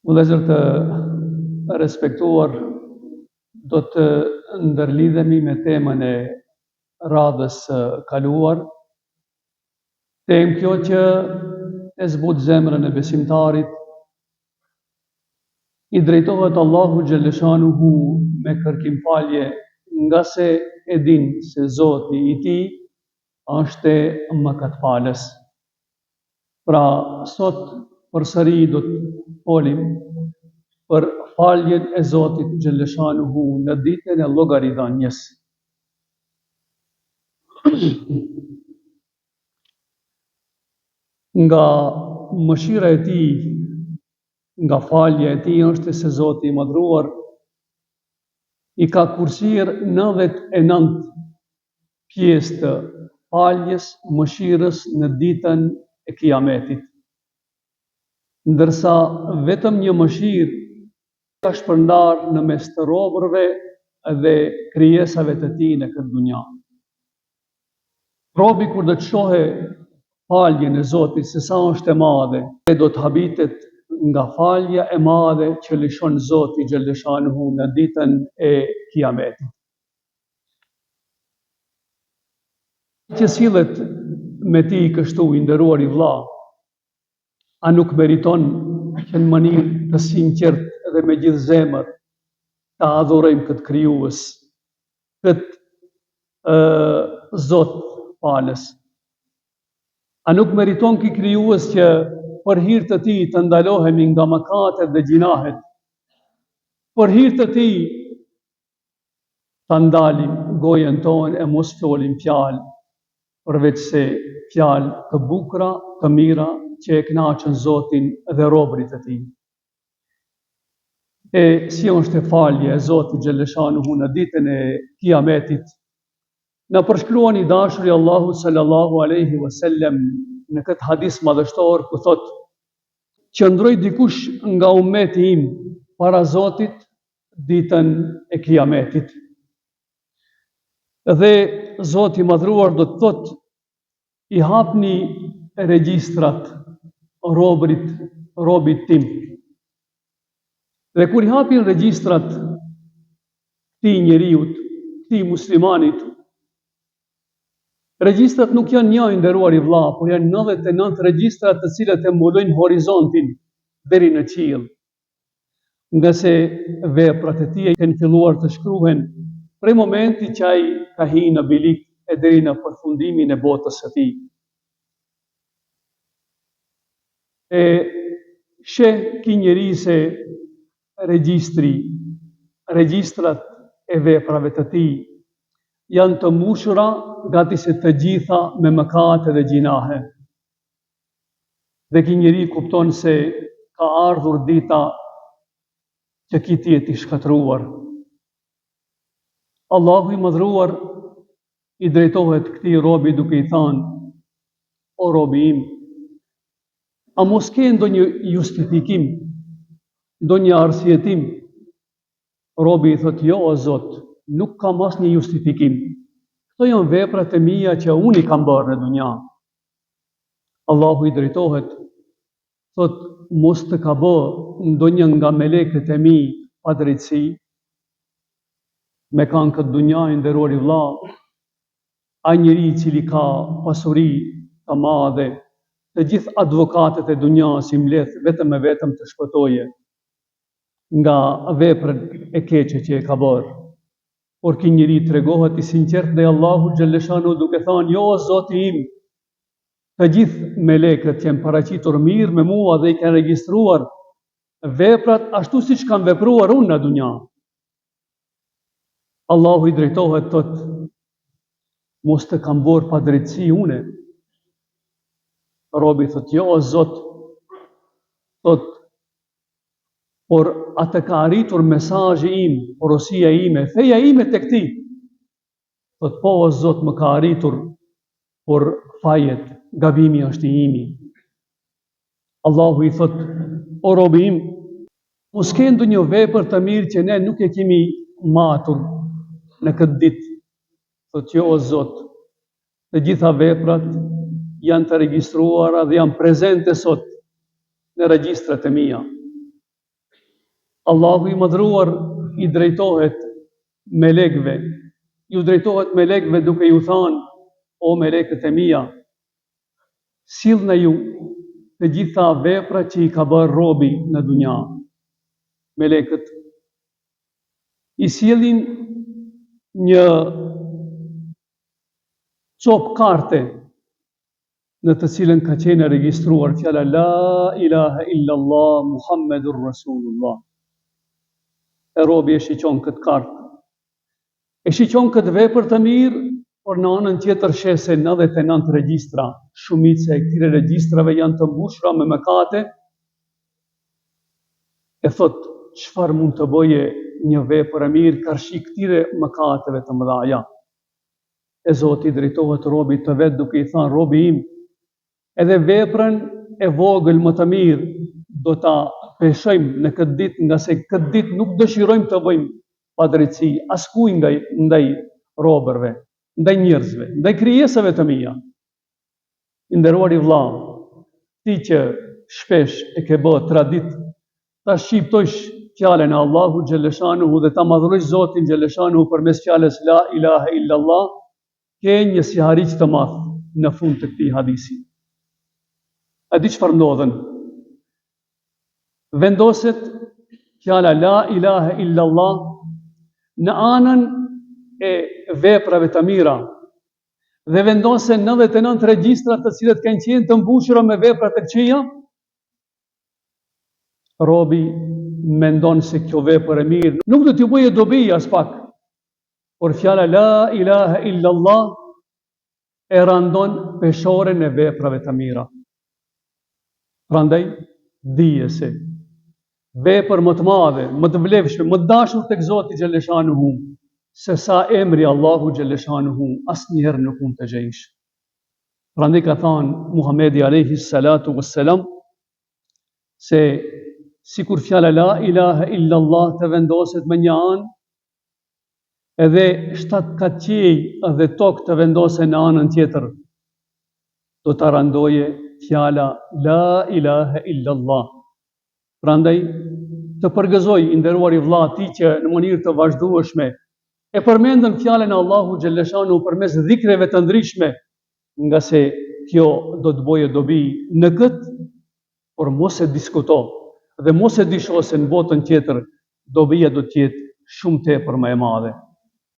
Vëllezër të respektuar, do të ndërlidhemi me temën e radhës së kaluar, temë kjo që e zbut zemrën e besimtarit, i drejtohet Allahu Gjellëshanuhu me kërkim falje, nga se e din se Zoti i tij është mëkatfalës. Pra, sot përsëri do të folim për faljen e Zotit Gjellëshanuhu në ditën e llogaridhënies. Nga mëshira e tij, nga falja e tij është se Zoti i madhruar i ka kursir 99 pjesë të faljes, mëshirës në ditën e Kiametit. Ndërsa vetëm një mëshirë ka shpërndar në mes të robërve dhe krijesave të tij në këtë dunja. Robi kur do të shohë faljen e Zotit se sa është e madhe, do të habitet nga falja e madhe që lëshon Zoti Gjellëshanuhu në ditën e Kiametit. Që sillet me ti kështu i nderuar i vëlla, a nuk meriton që në mënyrë të sinqertë dhe me gjithë zemër ta adhurojmë këtë krijues, këtë Zot falës? A nuk meriton ky krijues që për hir të tij të ndalohemi nga mëkatet dhe gjinahet, për hir të tij ta ndalim gojën tonë e mos ftolim fjalë, përveç se fjalë të bukura, të mira, që e kënaqën Zotin dhe robërit e tij. E si është falja e Zotit Gjellëshanuhu në ditën e Kiametit? Na përshkruan i dashuri Allahu sallallahu alaihi wasallam në këtë hadis madhështor ku thot: qëndroj dikush nga ummeti im para Zotit ditën e Kiametit. Dhe Zoti i madhruar do të thot: i hapni regjistrat robit tim. Dhe kur i hapin regjistrat këtij njeriut, këtij muslimanit, regjistrat nuk janë një, i nderuar i vëlla, por janë 99 regjistrat të cilët e mbulojnë horizontin deri në qiell. Nga se veprat e tij kanë filluar të shkruhen prej momenti që ai ka hyrë në bilik e deri në përfundimin e botës së tij. E sheh ky njeri se regjistrat e veprave të tij janë të mbushura gati se të gjitha me mëkate dhe gjinahe. Dhe ky njeri kupton se ka ardhur dita që ky të jetë i shkatruar. Allahu i madhruar i drejtohet këtij robi duke i thënë: o robi im, a mos ke ndonjë justifikim, ndonjë arsyetim? Robi i thot: jo o Zot, nuk kam asnjë justifikim. Këto janë veprat e mia që unë i kam bërë në dunja. Allahu i drejtohet, thot: mos të ka bë ndonjë nga melekët e mi pa drejtësi? Me kanë këtë dunja, i nderuar i vëlla, ai njeri i cili ka pasuri të madhe, të gjithë advokatet e dunjas i mbledh vetëm e vetëm të shpëtoje nga veprat e keqe që e ka bërë. Por ky njeri tregohet i sinqert ndaj Allahut Gjellëshanuhu duke thënë: jo o Zoti im, të gjithë melekët janë paraqitur mirë me mua dhe i kanë regjistruar veprat ashtu siç kam vepruar unë në dunja. Allahu i drejtohet, thot: mos të kam bërë pa drejtësi une? Robi thot: jo o Zot, thot: por atë ka arritur mesazhi im, porosia ime, feja ime tek ti. Thot: po o Zot, më ka arritur, por fajet, gabimi është i imi. Allahu i thot: o robi im, mos ke ndonjë vepër të mirë që ne nuk e kemi matur në këtë ditë? Thot: jo o Zot, të gjitha veprat janë të regjistruara dhe janë prezente sot në regjistrat e mia. Allahu i madhruar i drejtohet melekëve, ju drejtohet melekëve duke ju thënë: o melekët e mia, sillni ju të gjitha veprat që i ka bërë robi në dunja. Melekët i sillin një copë karte në të cilën ka qenë regjistruar fjala La ilaha illallah Muhammedur Rasulullah. E robi e shiqon këtë kartë. E shiqon këtë vepër të mirë, por në anën tjetër sheh se 99 regjistra, shumica e këtyre regjistrave janë të mbushura me mëkate. E thot, çfarë mund të bëje një vepër e mirë karshi këtyre mëkateve të mëdha? E Zoti drejtohet robit të vet duke i thënë: robi im, edhe veprën e vogël më të mirë do ta peshojmë në këtë ditë, nga se këtë ditë nuk dëshirojmë të bëjmë padrejtësi askujt ndaj robërve, ndaj njerëzve, ndaj krijesave të mia. I nderuar i vëlla, ti që shpesh e ke bërë tradit ta shqiptojsh fjalën e Allahu xhaleshanuhu dhe ta madhrojsh Zotin xhaleshanuhu përmes fjalës La ilaha illallah, ke një sihariq të madh në fund të këtij hadisi. A di çfarë ndodhen? Vendoset fjala La ilaha illallah në anën e veprave të mira dhe vendosen 99 regjistra të cilët kanë qenë të mbushura me vepra të këqija. Robi mendon se kjo vepër e mirë nuk do t'ju bëjë dobi as pak, por fjala La ilaha illallah e randon peshoren e veprave të mira. Prandaj dije se vepër më të madhe, më të vlefshme, më të dashur tek Zoti xhaleshanuhu, se sa emri Allahu xhaleshanuhu, asnjëherë nuk mund të gjejsh. Prandaj ka thënë Muhamedi alayhi salatu wassalam se sikur fjala La ilaha illallah të vendoset me një anë, edhe 7 katë qiej dhe tokë të vendosen në anën tjetër, do të randoje fjala La ilaha illallah. Prandaj të përgëzoj, i nderuar i vëlla, ti që në mënyrë të vazhdueshme e përmendën fjalën e Allahu xhaleshanuhu përmes dhikreve të ndryshme, nga se kjo do të bëjë dobi në këtë, por mos e diskuto dhe mos e disho se në botën tjetër dobia do të jetë shumë tepër më e madhe.